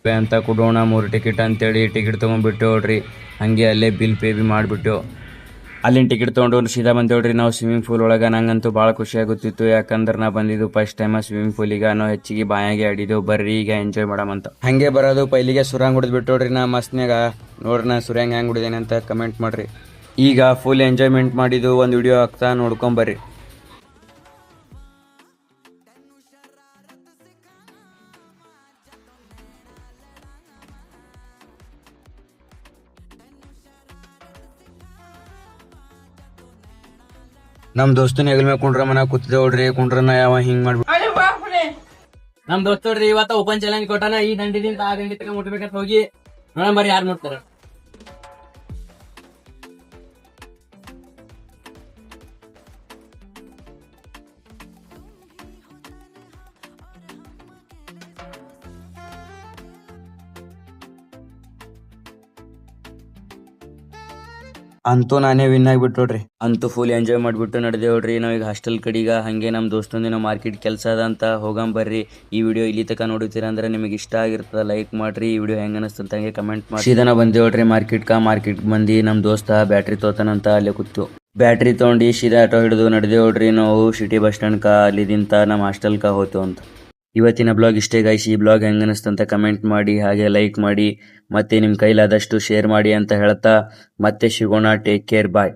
ಅಂತ ಕೊಡೋಣ 3 ಟಿಕೆಟ್ ಅಂತೇಳಿ ಟಿಕೆಟ್ ತೊಗೊಂಡ್ಬಿಟ್ಟು ನೋಡ್ರಿ. ಹಾಗೆ ಅಲ್ಲೇ ಬಿಲ್ ಪೇ ಬಿ ಮಾಡಿಬಿಟ್ಟು ಅಲ್ಲಿನ ಟಿಕೆಟ್ ತೊಗೊಂಡು ಸೀದಾ ಬಂದೇವ್ರಿ ನಾವು ಸ್ವಿಮ್ಮಿಂಗ್ ಪೂಲ್ ಒಳಗೆ. ನಂಗಂತೂ ಭಾಳ ಖುಷಿ ಆಗುತ್ತಿತ್ತು, ಯಾಕಂದ್ರೆ ನಾ ಬಂದಿದ್ದು ಫಸ್ಟ್ ಟೈಮ್ ಸ್ವಿಮ್ಮಿಂಗ್ ಪೂಲಿಗೆ. ನಾವು ಹೆಚ್ಚಿಗೆ ಬಾಯಾಗೆ ಆಡಿದೆವು. ಬರ್ರಿ ಈಗ ಎಂಜಾಯ್ ಮಾಡಮಂತ ಹಾಗೆ ಬರೋದು. ಪೈಲಿಗೆ ಸುರಂಗ್ ಹೊಡೆದ್ಬಿಟ್ಟು ನೋಡ್ರಿ ನಾ ಮಸ್ತ್ನಾಗ. ನೋಡ್ರಿ ನಾ ಸುರಂಗ್ ಹೆಂಗೆ ಹೊಡಿದೇನೆ ಅಂತ ಕಮೆಂಟ್ ಮಾಡ್ರಿ. ಈಗ ಫುಲ್ ಎಂಜಾಯ್ಮೆಂಟ್ ಮಾಡಿದ್ದು ಒಂದು ವಿಡಿಯೋ ಹಾಕ್ತಾ ನೋಡ್ಕೊಂಬರ್ರಿ. ನಮ್ ದೋಸ್ತನ ಹೆಗಲ್ ಮೇಲೆ ಕುಂಡ್ರ ಮನ ಕೂತಿದ್ದೆ ನೋಡ್ರಿ. ಕುಂಡ್ರನ ಯಾವ ಹಿಂಗ್ ಮಾಡ್ಬಿಟ್ಟು ನಮ್ ದೋಸ್ತ ನೋಡ್ರಿ ಇವತ್ತ ಓಪನ್ ಚಾಲೆಂಜ್ ಕೊಟ್ಟಾನ. ಈ ದಂಡಿದಿಂದ ಆ ದಂಡಿ ತಗ ಮುಟ್ಬೇಕಂತ ಹೋಗಿ ನೋಡ ಬರ್ರಿ ಯಾರು ಮುಟ್ತಾರ. ಅಂತೂ ನಾನೇ ವಿನ್ ಆಗಿಬಿಟ್ಟು ನೋಡ್ರಿ. ಅಂತೂ ಫುಲ್ ಎಂಜಾಯ್ ಮಾಡಿಬಿಟ್ಟು ನಡೆದೇವ್ರಿ ನಾವೀಗ ಹಾಸ್ಟೆಲ್ ಕಡೆಗ. ಹಾಗೆ ನಮ್ಮ ದೋಸ್ತಂದಿನ ಮಾರ್ಕೆಟ್ ಕೆಲಸ ಅದಂತ ಹೋಗಂಬರ್ರಿ. ಈ ವಿಡಿಯೋ ಇಲ್ಲಿ ತನಕ ನೋಡಿತೀರ ಅಂದ್ರೆ ನಿಮಗೆ ಇಷ್ಟ ಆಗಿರ್ತದ ಲೈಕ್ ಮಾಡ್ರಿ. ಈ ವಿಡಿಯೋ ಹೆಂಗೆ ಅನಿಸ್ತಂತ ಹಂಗೆ ಕಮೆಂಟ್ ಮಾಡಿ. ಸೀದಾ ಬಂದೇವ್ರಿ ಮಾರ್ಕೆಟ್ ಬಂದು ನಮ್ಮ ದೋಸ್ತ ಬ್ಯಾಟ್ರಿ ತೋತಾನಂತ ಅಲ್ಲೇ ಕೂತು ಬ್ಯಾಟ್ರಿ ತೊಗೊಂಡು ಸೀದಾ ಆಟೋ ಹಿಡಿದು ನಡೆದೇವ್ರಿ ನಾವು ಸಿಟಿ ಬಸ್ ಸ್ಟ್ಯಾಂಡ್ಕ. ಅಲ್ಲಿದಿಂತ ನಮ್ಮ ಹಾಸ್ಟೆಲ್ಕ ಹೋತು ಅಂತ. ಇವತ್ತಿನ ಬ್ಲಾಗ್ ಇಷ್ಟೇ ಗೈಸ್. ಈ ಬ್ಲಾಗ್ ಹೆಂಗೆ ಅನಿಸ್ತಂತ ಕಮೆಂಟ್ ಮಾಡಿ, ಹಾಗೆ ಲೈಕ್ ಮಾಡಿ, ಮತ್ತೆ ನಿಮ್ಮ ಕೈಲಾದಷ್ಟು ಶೇರ್ ಮಾಡಿ ಅಂತ ಹೇಳ್ತಾ ಮತ್ತೆ ಸಿಗೋಣ. ಟೇಕ್ ಕೇರ್, ಬಾಯ್.